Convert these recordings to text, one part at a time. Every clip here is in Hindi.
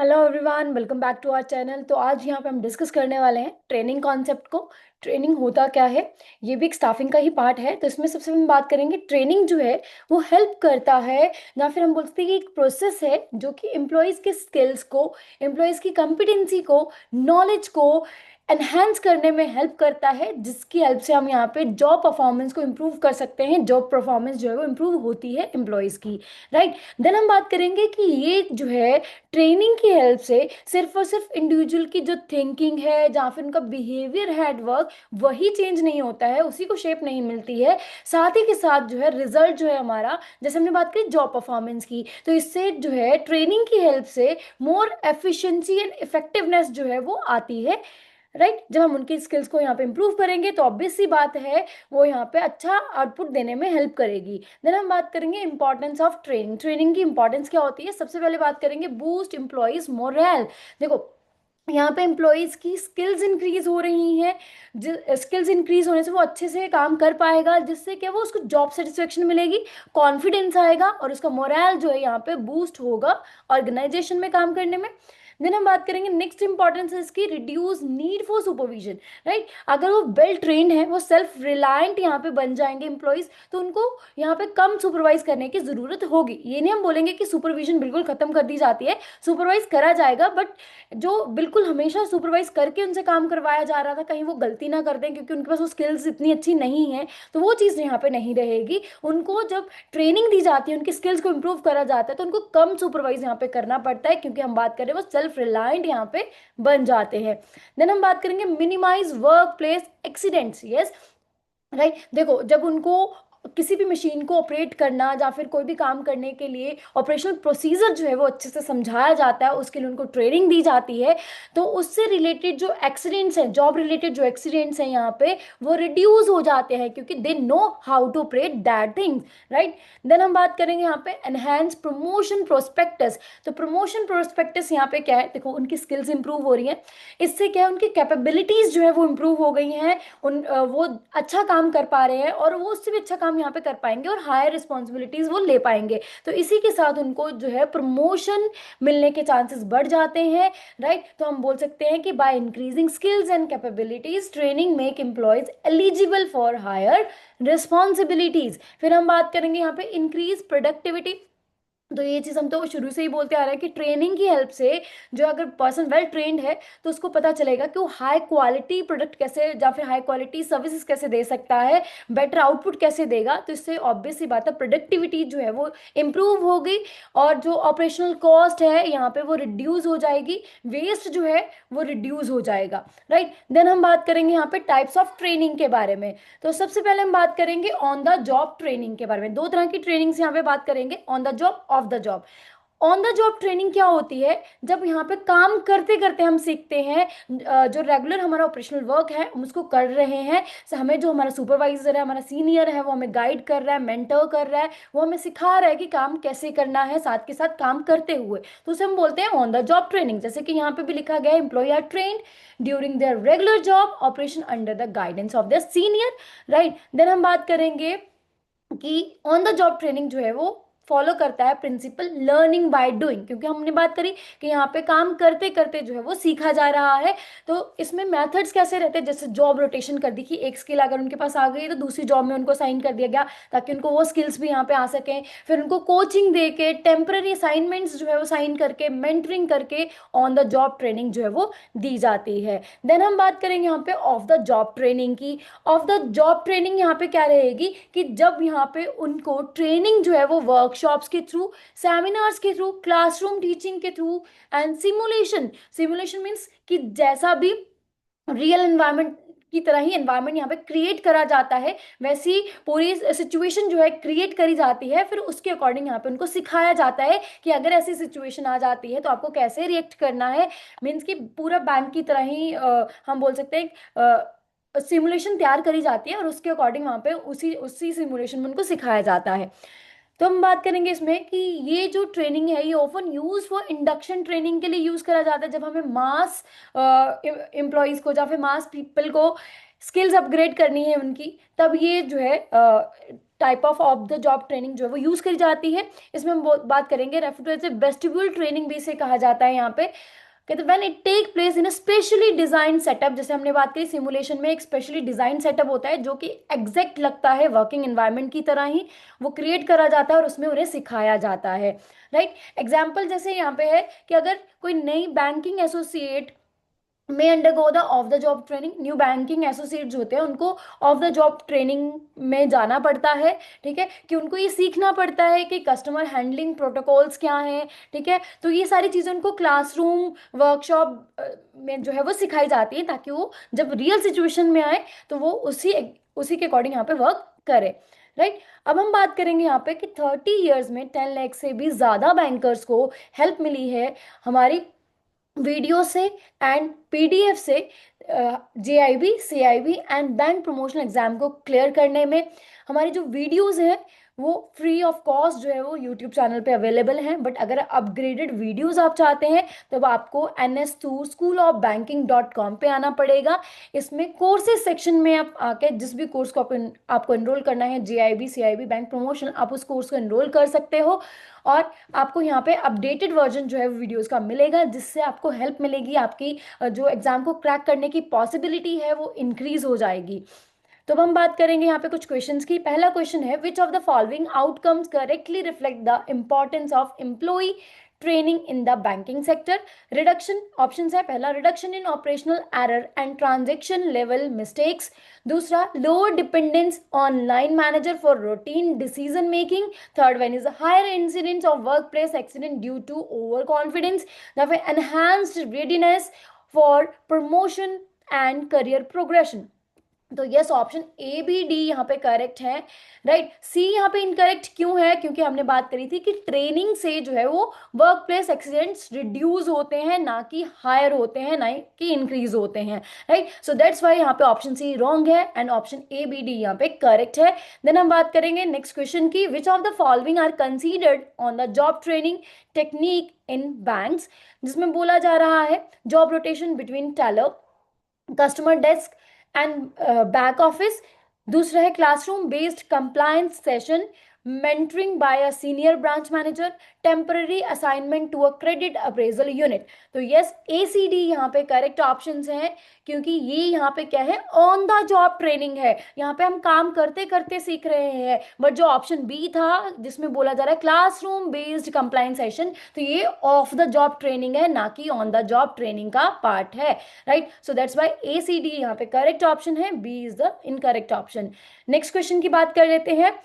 Hello everyone, welcome back to our channel. तो आज यहाँ पे हम डिस्कस करने वाले हैं ट्रेनिंग कॉन्सेप्ट को। ट्रेनिंग होता क्या है, ये भी एक स्टाफिंग का ही पार्ट है। तो इसमें सबसे हम बात करेंगे, ट्रेनिंग जो है वो हेल्प करता है, या फिर हम बोल सकते हैं कि एक प्रोसेस है जो कि एम्प्लॉयज़ के स्किल्स को, एम्प्लॉयज़ की कॉम्पिटेंसी को, नॉलेज को एनहेंस करने में हेल्प करता है, जिसकी हेल्प से हम यहाँ पे जॉब परफॉर्मेंस को इम्प्रूव कर सकते हैं। जॉब परफॉर्मेंस जो है वो इम्प्रूव होती है एम्प्लॉयज़ की, राइट। देन हम बात करेंगे कि ये जो है ट्रेनिंग की हेल्प से सिर्फ और सिर्फ इंडिविजुअल की जो थिंकिंग है या फिर उनका बिहेवियर है एट वर्क, वही चेंज नहीं होता है, उसी को शेप नहीं मिलती है। साथ ही के साथ जो है रिजल्ट जो है हमारा, जैसे हमने बात करी जॉब परफॉर्मेंस की, तो इससे जो है ट्रेनिंग की हेल्प से मोर एफिशिएंसी एंड इफेक्टिवनेस जो है वो आती है, राइट। जब हम उनकी स्किल्स को यहाँ पे इम्प्रूव करेंगे तो ऑब्वियस सी बात है वो यहाँ पे अच्छा आउटपुट देने में हेल्प करेगी। देन हम बात करेंगे इंपॉर्टेंस ऑफ ट्रेनिंग। ट्रेनिंग की इंपॉर्टेंस क्या होती है, सबसे पहले बात करेंगे बूस्ट एम्प्लॉयज मोरल। देखो, यहाँ पे एम्प्लॉयज की स्किल्स इंक्रीज हो रही हैं। स्किल्स इंक्रीज होने से वो अच्छे से काम कर पाएगा, जिससे क्या वो उसको जॉब सेटिस्फेक्शन मिलेगी, कॉन्फिडेंस आएगा और उसका मोरल जो है यहाँ पे बूस्ट होगा ऑर्गेनाइजेशन में काम करने में। देन हम बात करेंगे नेक्स्ट इंपॉर्टेंस है इसकी, reduce need for supervision, right. अगर वो वेल ट्रेन्ड है, वो सेल्फ रिलायंट यहाँ पे बन जाएंगे एम्प्लॉयज, तो उनको यहाँ पे कम सुपरवाइज करने की जरूरत होगी। ये नहीं हम बोलेंगे कि सुपरविजन बिल्कुल खत्म कर दी जाती है, सुपरवाइज करा जाएगा, बट जो बिल्कुल हमेशा सुपरवाइज करके उनसे काम करवाया जा रहा था, कहीं वो गलती ना कर दें क्योंकि उनके पास वो स्किल्स इतनी अच्छी नहीं है, तो वो चीज़ यहाँ पे नहीं रहेगी। उनको जब ट्रेनिंग दी जाती है, उनकी स्किल्स को इम्प्रूव करा जाता है, तो उनको कम सुपरवाइज यहाँ पे करना पड़ता है, क्योंकि हम बात करें वो सेल्फ रिलायंट यहाँ पे बन जाते हैं। देन हम बात करेंगे minimize work place accidents, yes, right. देखो, जब उनको किसी भी मशीन को ऑपरेट करना या फिर कोई भी काम करने के लिए ऑपरेशनल प्रोसीजर जो है वो अच्छे से समझाया जाता है, उसके लिए उनको ट्रेनिंग दी जाती है, तो उससे रिलेटेड जो एक्सीडेंट्स हैं, जॉब रिलेटेड जो एक्सीडेंट्स हैं यहाँ पे, वो रिड्यूस हो जाते हैं, क्योंकि they know how to operate that things, right. Then हम बात करेंगे यहाँ पे एनहेंस प्रमोशन प्रोस्पेक्टस। तो प्रमोशन प्रोस्पेक्टस यहाँ पे क्या है, देखो उनकी स्किल्स इंप्रूव हो रही हैं, इससे क्या है, उनकी कैपेबिलिटीज जो है वो इंप्रूव हो गई हैं, वो अच्छा काम कर पा रहे हैं और वो उससे भी अच्छा काम यहाँ पे कर पाएंगे और हायर रिस्पॉन्सिबिलिटीज वो ले पाएंगे। तो इसी के साथ उनको जो है प्रमोशन मिलने के चांसेस बढ़ जाते हैं, राइट। तो हम बोल सकते हैं कि by increasing skills and capabilities, training make employees eligible for higher responsibilities. फिर हम बात करेंगे यहाँ पे इंक्रीज प्रोडक्टिविटी। तो ये चीज़ हम तो शुरू से ही बोलते आ रहे हैं कि ट्रेनिंग की हेल्प से जो अगर पर्सन वेल ट्रेन्ड है, तो उसको पता चलेगा कि वो हाई क्वालिटी प्रोडक्ट कैसे या फिर हाई क्वालिटी सर्विसेज कैसे दे सकता है, बेटर आउटपुट कैसे देगा। तो इससे ऑब्वियस सी बात है प्रोडक्टिविटी जो है वो इम्प्रूव होगी, और जो ऑपरेशनल कॉस्ट है यहाँ पे वो रिड्यूस हो जाएगी, वेस्ट जो है वो रिड्यूस हो जाएगा, राइट। देन हम बात करेंगे यहाँ पे टाइप्स ऑफ ट्रेनिंग के बारे में। तो सबसे पहले हम बात करेंगे ऑन द जॉब ट्रेनिंग के बारे में। दो तरह की ट्रेनिंग्स यहाँ पे बात करेंगे, on the job, of the job. On the job training क्या होती है, जब यहाँ पे काम करते करते हम सीखते हैं, जो रेगुलर हमारा ऑपरेशनल वर्क है हम उसको कर रहे हैं, हमें जो हमारा सुपरवाइजर है, हमारा सीनियर है, वो हमें गाइड कर रहा है, मेंटर कर रहा है, वो हमें सिखा रहा है कि काम कैसे करना है, साथ के साथ काम करते हुए, तो उसे हम बोलते हैं ऑन द जॉब ट्रेनिंग। जैसे कि यहाँ पे भी लिखा गया है, employee are trained during their regular job operation under the guidance of their senior, right. Then हम बात करेंगे कि ऑन द जॉब ट्रेनिंग जो है वो फॉलो करता है प्रिंसिपल लर्निंग बाय डूइंग, क्योंकि हमने बात करी कि यहाँ पे काम करते करते जो है वो सीखा जा रहा है। तो इसमें मेथड्स कैसे रहते हैं, जैसे जॉब रोटेशन कर दी कि एक स्किल अगर उनके पास आ गई तो दूसरी जॉब में उनको साइन कर दिया गया, ताकि उनको वो स्किल्स भी यहाँ पे आ सकें। फिर उनको कोचिंग दे के, टेम्पररी असाइनमेंट्स जो है वो साइन करके, मेंटरिंग करके ऑन द जॉब ट्रेनिंग जो है वो दी जाती है। देन हम बात करेंगे यहाँ पे ऑफ द जॉब ट्रेनिंग की। ऑफ द जॉब ट्रेनिंग यहाँ पे क्या रहेगी कि जब यहाँ पे उनको ट्रेनिंग जो है वो वर्कशॉप्स के थ्रू, सेमिनार्स के थ्रू, क्लासरूम टीचिंग के through and simulation, simulation means कि जैसा भी रियल एनवायरनमेंट की तरह ही एनवायरनमेंट यहाँ पे क्रिएट करा जाता है, वैसी पूरी सिचुएशन जो है क्रिएट करी जाती है, फिर उसके अकॉर्डिंग यहाँ पे उनको सिखाया जाता है कि अगर ऐसी सिचुएशन आ जाती है तो आपको कैसे रिएक्ट करना है। मीन्स कि पूरा बैंक की तरह ही हम बोल सकते हैं सिमुलेशन तैयार करी जाती है, और उसके अकॉर्डिंग वहाँ पे उसी उसी सिमुलेशन में उनको सिखाया जाता है। तो हम बात करेंगे इसमें कि ये जो ट्रेनिंग है ये often use for induction training के लिए यूज करा जाता है, जब हमें मास एम्प्लॉयज को या फिर मास पीपल को स्किल्स अपग्रेड करनी है उनकी, तब ये जो है type of the job training जो है वो यूज करी जाती है, इसमें हम बात करेंगे रेफर टू वेस्टिब्यूल ट्रेनिंग भी इसे कहा जाता है यहाँ पे। कहते when it take place in a specially design setup, जैसे हमने बात करी सिमुलेशन में एक स्पेशली डिजाइन सेटअप होता है जो कि एग्जैक्ट लगता है वर्किंग एनवायरनमेंट की तरह ही, वो क्रिएट करा जाता है और उसमें उन्हें सिखाया जाता है, राइट। एग्जाम्पल जैसे यहाँ पे है कि अगर कोई नई बैंकिंग एसोसिएट में undergo the off the job training, new banking associates होते हैं उनको ऑफ द जॉब ट्रेनिंग में जाना पड़ता है, ठीक है, कि उनको ये सीखना पड़ता है कि कस्टमर हैंडलिंग प्रोटोकॉल्स क्या हैं, ठीक है। तो ये सारी चीज़ें उनको क्लासरूम वर्कशॉप में जो है वो सिखाई जाती है ताकि वो जब रियल सिचुएशन में आए तो वो उसी उसी के अकॉर्डिंग यहाँ पे वर्क करे, राइट। अब हम बात करेंगे यहाँ पे कि 30 ईयर्स में 10 लाख से भी ज़्यादा बैंकर्स को हेल्प मिली है हमारी वीडियो से एंड पीडीएफ से JIB CIB and bank promotional exam को क्लियर करने में। हमारी जो वीडियोस हैं वो फ्री ऑफ कॉस्ट जो है वो यूट्यूब चैनल पे अवेलेबल हैं, बट अगर अपग्रेडेड वीडियोस आप चाहते हैं तो आपको ns2schoolofbanking.com पे आना पड़ेगा। इसमें कोर्सेज सेक्शन में आप आके जिस भी कोर्स को आपको एनरोल करना है, जेआईबी सीआईबी बैंक प्रमोशन, आप उस कोर्स को एनरोल कर सकते हो और आपको यहाँ पे अपडेटेड वर्जन जो है वीडियोस का मिलेगा, जिससे आपको हेल्प मिलेगी, आपकी जो एग्जाम को क्रैक करने की पॉसिबिलिटी है वो इंक्रीज हो जाएगी। तो अब हम बात करेंगे यहाँ पे कुछ क्वेश्चंस की। पहला क्वेश्चन है which of the following outcomes correctly reflect the importance of employ training in the banking sector. Reduction options है, पहला reduction in operational error and transaction level mistakes, दूसरा lower dependence on line manager for routine decision making, third one is higher incidence of work place accident due to over confidence, enhanced readiness for promotion and career progression. तो yes option A B D यहाँ पे करेक्ट है, राइट। सी यहाँ पे इनकरेक्ट क्यों है, क्योंकि हमने बात करी थी कि ट्रेनिंग से जो है वो वर्क प्लेस एक्सीडेंट्स रिड्यूस होते हैं, ना कि हायर होते हैं, ना कि इंक्रीज होते हैं, राइट। सो दैट्स वाई यहाँ पे ऑप्शन सी रॉन्ग है and option A B D यहाँ पे करेक्ट है। देन हम बात करेंगे नेक्स्ट क्वेश्चन की, which of the following are considered on the job training technique in banks, जिसमें बोला जा रहा है job rotation between teller, customer desk and back office, दूसरा है classroom based compliance session, mentoring by a senior branch manager, temporary assignment to a credit appraisal unit. तो यस ए सी डी यहाँ पे करेक्ट ऑप्शंस हैं, क्योंकि ये यहाँ पे क्या है ऑन द जॉब ट्रेनिंग है, यहाँ पे हम काम करते करते सीख रहे हैं। बट जो ऑप्शन बी था जिसमें बोला जा रहा है क्लासरूम बेस्ड कंप्लायंस सेशन, तो ये ऑफ द जॉब ट्रेनिंग है, ना कि ऑन द जॉब ट्रेनिंग का पार्ट है, right. So that's why A C D यहाँ पे करेक्ट ऑप्शन है, B is the incorrect option. Next question की बात कर लेते हैं।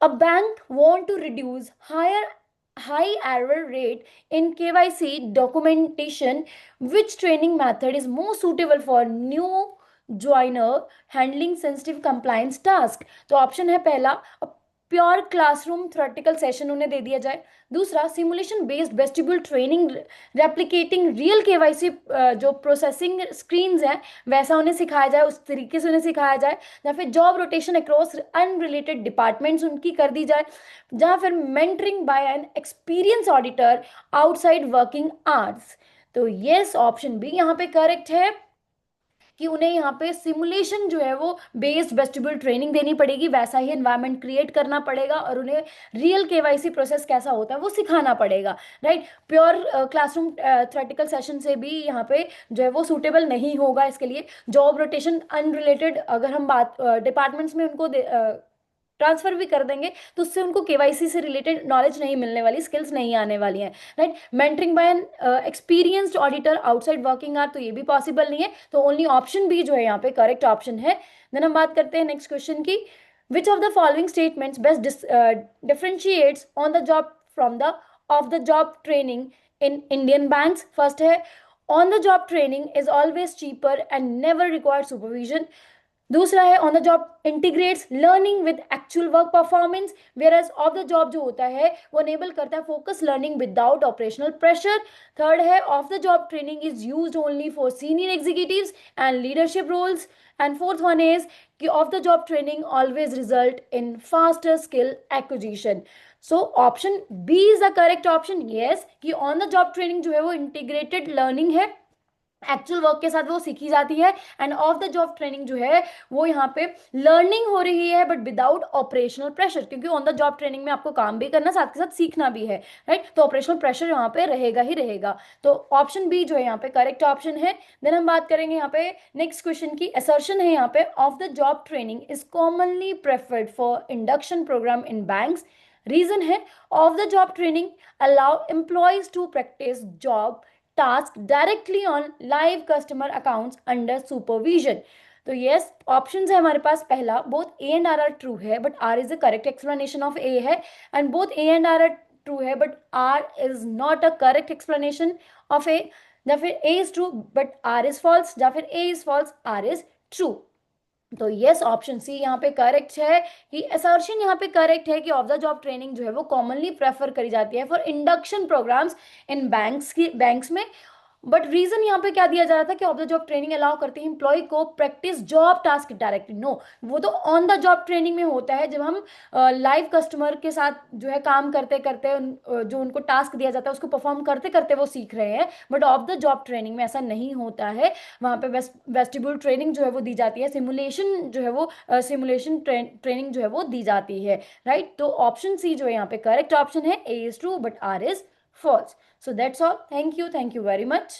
A bank want to reduce high error rate in KYC documentation. Which training method is more suitable for new joiner handling sensitive compliance task? तो ऑप्शन है पहला प्योर क्लासरूम थ्योरेटिकल सेशन उन्हें दे दिया जाए, दूसरा simulation based vestibule training replicating real KYC जो प्रोसेसिंग स्क्रीन्स हैं वैसा उन्हें सिखाया जाए, उस तरीके से उन्हें सिखाया जाए, या फिर job rotation across unrelated departments उनकी कर दी जाए, जहाँ फिर mentoring by an experienced auditor outside working hours. तो यस ऑप्शन बी यहाँ पे करेक्ट है कि उन्हें यहाँ पे सिमुलेशन जो है वो बेस्ड वेस्टिब्यूल ट्रेनिंग देनी पड़ेगी, वैसा ही एनवायरनमेंट क्रिएट करना पड़ेगा और उन्हें रियल केवाईसी प्रोसेस कैसा होता है वो सिखाना पड़ेगा, right. Pure classroom theoretical session से भी यहाँ पे जो है वो सूटेबल नहीं होगा इसके लिए। जॉब रोटेशन अनरिलेटेड अगर हम बात डिपार्टमेंट्स में उनको ट्रांसफर भी कर देंगे तो उससे उनको केवाईसी से रिलेटेड नॉलेज नहीं मिलने वाली, स्किल्स नहीं आने वाली हैं, right. Mentoring by an experienced auditor outside working hour, तो ये भी पॉसिबल नहीं है, तो ओनली ऑप्शन बी जो है यहाँ पे करेक्ट ऑप्शन है। देन हम बात करते हैं नेक्स्ट क्वेश्चन की, which of the following statements best differentiates on the job from the off the job training in Indian banks. First है on the job training is always cheaper and never required supervision, दूसरा है on the job integrates learning with actual work performance, whereas off the job जो होता है वो एनेबल करता है focus learning without operational pressure. Third है off the job training is used only for senior executives and leadership roles, and fourth one is कि off the job training always result in faster skill acquisition. So option B is the correct option, yes, कि ऑन द जॉब ट्रेनिंग जो है वो इंटीग्रेटेड लर्निंग है एक्चुअल वर्क के साथ वो सीखी जाती है। And off the job training जो है वो यहाँ पे लर्निंग हो रही है बट विदाउट ऑपरेशनल प्रेशर, क्योंकि ऑन द जॉब ट्रेनिंग में आपको काम भी करना, साथ के साथ सीखना भी है, राइट। तो ऑपरेशनल प्रेशर यहाँ पे रहेगा ही रहेगा। तो ऑप्शन बी जो है यहाँ पे करेक्ट ऑप्शन है। देन हम बात करेंगे यहाँ पे नेक्स्ट क्वेश्चन की। असर्शन है यहाँ पे, off the job training is commonly preferred for induction programme in banks. Reason है, off the job training allow employees to practise job task directly on live customer accounts under supervision। तो यस, ऑप्शंस है हमारे पास। पहला, both A and R are true है but R is the correct explanation of A है। And both A and R are true है but R is not a correct explanation of A. या फिर A is true but R is false, या फिर A is false R is true. तो यस, ऑप्शन सी यहाँ पे करेक्ट है कि असर्शन यहाँ पे करेक्ट है कि ऑफ द जॉब ट्रेनिंग जो है वो कॉमनली प्रेफर करी जाती है for induction programs in banks में। बट रीजन यहाँ पे क्या दिया जा रहा था कि off the job training allow करती है एम्प्लॉय को practice job task directly. No, वो तो ऑन द जॉब ट्रेनिंग में होता है जब हम लाइव कस्टमर के साथ जो है काम करते करते जो उनको टास्क दिया जाता है उसको परफॉर्म करते करते वो सीख रहे हैं। But of the job training में ऐसा नहीं होता है। वहाँ पे वेस्टिब्यूल ट्रेनिंग जो है वो दी जाती है, सिमुलेशन जो है वो सिमुलेशन ट्रेनिंग जो है वो दी जाती है, राइट। तो ऑप्शन सी जो है यहाँ पे करेक्ट ऑप्शन है। A is true but R is false. So that's all. Thank you very much.